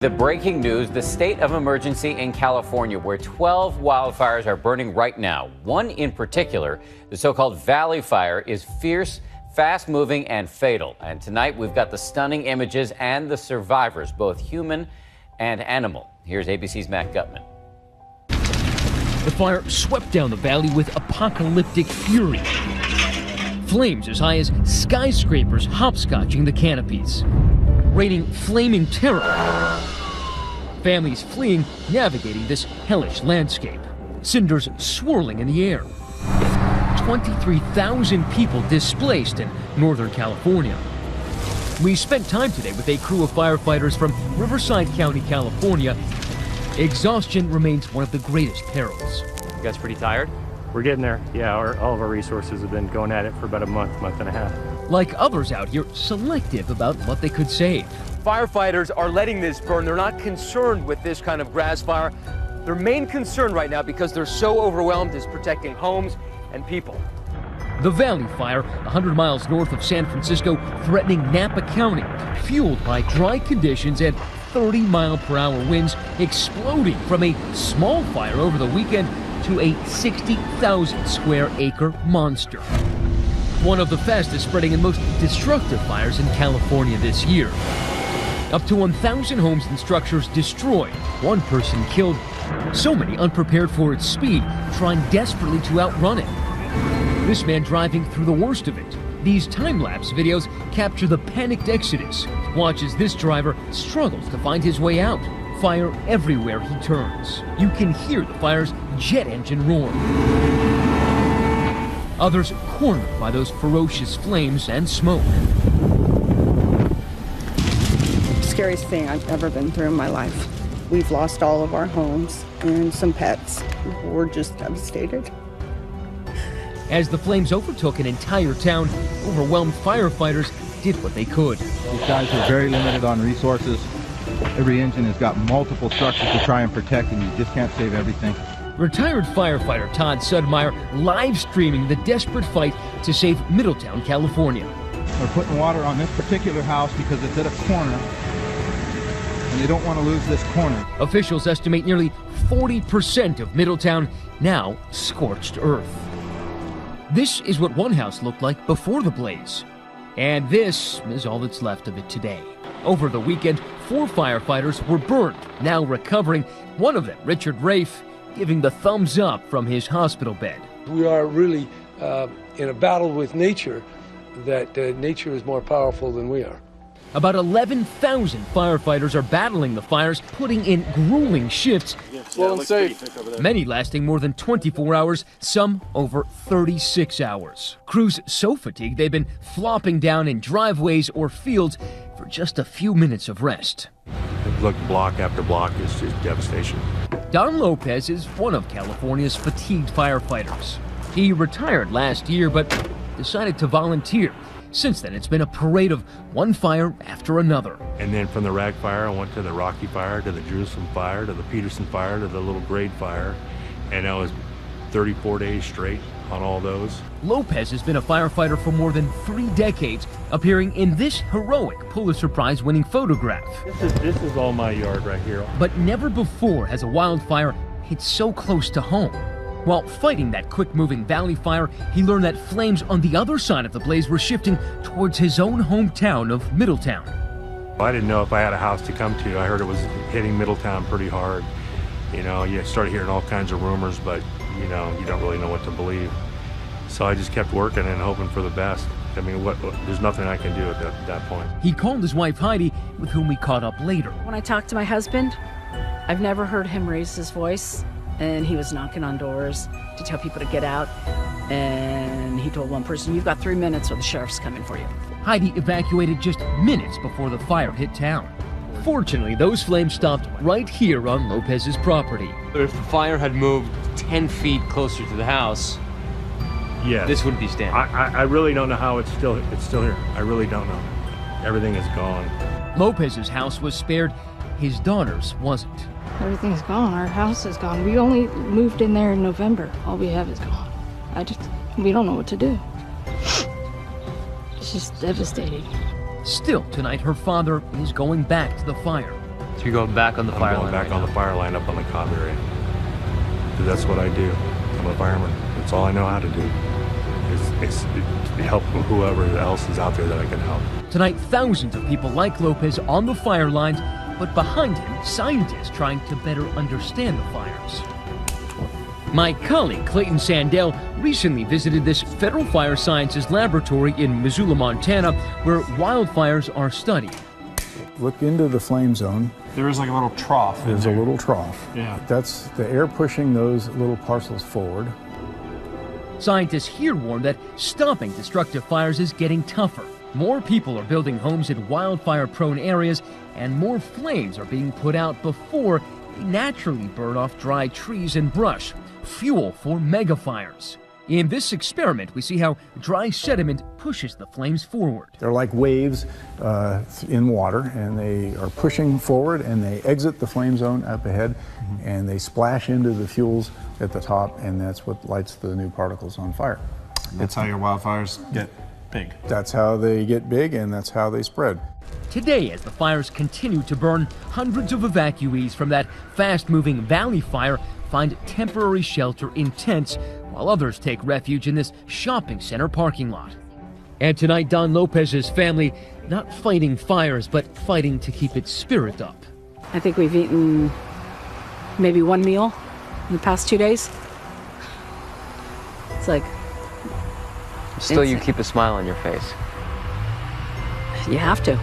The breaking news, the state of emergency in California, where 12 wildfires are burning right now. One in particular, the so-called Valley Fire, is fierce, fast-moving, and fatal. And tonight, we've got the stunning images and the survivors, both human and animal. Here's ABC's Matt Gutman. The fire swept down the valley with apocalyptic fury. Flames as high as skyscrapers hopscotching the canopies, raining flaming terror. Families fleeing, navigating this hellish landscape. Cinders swirling in the air. 23,000 people displaced in Northern California. We spent time today with a crew of firefighters from Riverside County, California. Exhaustion remains one of the greatest perils. You guys pretty tired? We're getting there. Yeah, all of our resources have been going at it for about a month and a half. Like others out here, selective about what they could save. Firefighters are letting this burn. They're not concerned with this kind of grass fire. Their main concern right now, because they're so overwhelmed, is protecting homes and people. The Valley Fire, 100 miles north of San Francisco, threatening Napa County, fueled by dry conditions and 30-mile-per-hour winds, exploding from a small fire over the weekend to a 60,000-square-acre monster. One of the fastest spreading and most destructive fires in California this year. Up to 1,000 homes and structures destroyed, one person killed, so many unprepared for its speed, trying desperately to outrun it. This man driving through the worst of it. These time-lapse videos capture the panicked exodus. Watch as this driver struggles to find his way out. Fire everywhere he turns. You can hear the fire's jet engine roar. Others cornered by those ferocious flames and smoke. Scariest thing I've ever been through in my life. We've lost all of our homes and some pets. We're just devastated. As the flames overtook an entire town, overwhelmed firefighters did what they could. These guys are very limited on resources. Every engine has got multiple structures to try and protect, and you just can't save everything. Retired firefighter Todd Sudmeyer live streaming the desperate fight to save Middletown, California. They're putting water on this particular house because it's at a corner, and they don't want to lose this corner. Officials estimate nearly 40% of Middletown now scorched earth. This is what one house looked like before the blaze. And this is all that's left of it today. Over the weekend, 4 firefighters were burned, now recovering. One of them, Richard Rafe, giving the thumbs up from his hospital bed. We are really in a battle with nature, that nature is more powerful than we are. About 11,000 firefighters are battling the fires, putting in grueling shifts, Slow and safe. many lasting more than 24 hours, some over 36 hours. Crews so fatigued they've been flopping down in driveways or fields for just a few minutes of rest. Look, block after block is just devastation. Don Lopez is one of California's fatigued firefighters. He retired last year, but decided to volunteer. Since then, it's been a parade of one fire after another. And then from the Rag Fire, I went to the Rocky Fire, to the Jerusalem Fire, to the Peterson Fire, to the Little Grade Fire, and I was 34 days straight on all those. Lopez has been a firefighter for more than 3 decades, appearing in this heroic Pulitzer Prize-winning photograph. This is all my yard right here. But never before has a wildfire hit so close to home. While fighting that quick-moving valley fire, he learned that flames on the other side of the blaze were shifting towards his own hometown of Middletown. I didn't know if I had a house to come to. I heard it was hitting Middletown pretty hard. You know, you started hearing all kinds of rumors, but, you know, you don't really know what to believe. So I just kept working and hoping for the best. I mean, there's nothing I can do at that point. He called his wife Heidi, with whom we caught up later. When I talked to my husband, I've never heard him raise his voice. And he was knocking on doors to tell people to get out. And he told one person, "You've got 3 minutes or the sheriff's coming for you." Heidi evacuated just minutes before the fire hit town. Fortunately, those flames stopped right here on Lopez's property. If the fire had moved 10 feet closer to the house, Yes. this wouldn't be standing. I really don't know how it's still here. I really don't know. Everything is gone. Lopez's house was spared, his daughter's wasn't. Everything's gone. Our house is gone. We only moved in there in November. All we have is gone. We don't know what to do. It's just devastating. Still, tonight her father is going back to the fire. So you're going back on the fire line? I'm going back on the fire line up on the Cobb area. Because that's what I do. I'm a fireman. That's all I know how to do. It's help whoever else is out there that I can help. Tonight, thousands of people like Lopez on the fire lines, but behind him, scientists trying to better understand the fires. My colleague Clayton Sandell recently visited this Federal Fire Sciences laboratory in Missoula, Montana, where wildfires are studied. Look into the flame zone. There is like a little trough. There's a little trough. Yeah. That's the air pushing those little parcels forward. Scientists here warn that stopping destructive fires is getting tougher. More people are building homes in wildfire-prone areas, and more flames are being put out before they naturally burn off dry trees and brush, fuel for megafires. In this experiment, we see how dry sediment pushes the flames forward. They're like waves in water, and they are pushing forward, and they exit the flame zone up ahead, and they splash into the fuels at the top, and that's what lights the new particles on fire. That's how your wildfires get big. That's how they get big, and that's how they spread. Today, as the fires continue to burn, hundreds of evacuees from that fast-moving valley fire find temporary shelter in tents, while others take refuge in this shopping center parking lot. And tonight, Don Lopez's family not fighting fires, but fighting to keep its spirit up. I think we've eaten maybe one meal in the past 2 days. It's like... Still, you keep a smile on your face. You have to.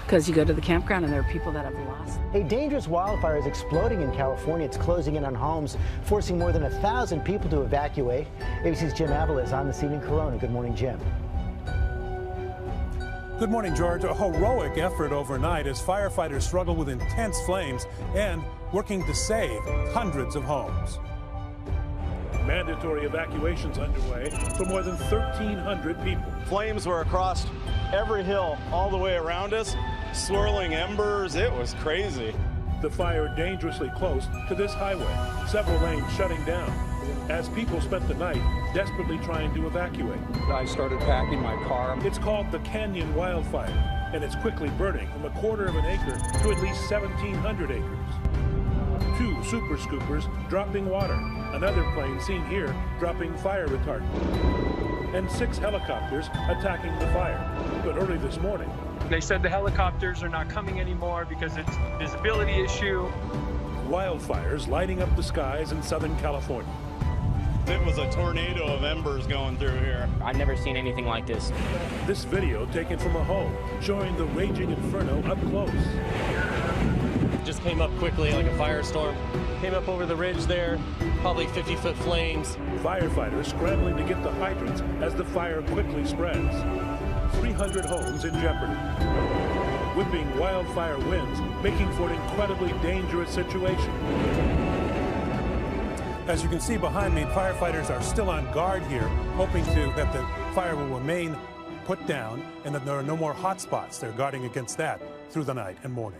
Because you go to the campground and there are people that have lost. A dangerous wildfire is exploding in California. It's closing in on homes, forcing more than 1,000 people to evacuate. ABC's Jim Avila is on the scene in Corona. Good morning, Jim. Good morning, George. A heroic effort overnight as firefighters struggle with intense flames and working to save hundreds of homes. Mandatory evacuations underway for more than 1,300 people. Flames were across every hill all the way around us, swirling embers. It was crazy. The fire dangerously close to this highway, several lanes shutting down as people spent the night desperately trying to evacuate. I started packing my car. It's called the Canyon Wildfire, and it's quickly burning from 1/4 of an acre to at least 1,700 acres. 2 super scoopers dropping water, another plane seen here dropping fire retardant, and 6 helicopters attacking the fire. But early this morning, they said the helicopters are not coming anymore because it's a visibility issue. Wildfires lighting up the skies in Southern California. It was a tornado of embers going through here. I've never seen anything like this. This video taken from a home showing the raging inferno up close. Just came up quickly like a firestorm. Came up over the ridge there, probably 50-foot flames. Firefighters scrambling to get the hydrants as the fire quickly spreads. 300 homes in jeopardy. Whipping wildfire winds, making for an incredibly dangerous situation. As you can see behind me, firefighters are still on guard here, hoping that the fire will remain put down and that there are no more hot spots. They're guarding against that through the night and morning.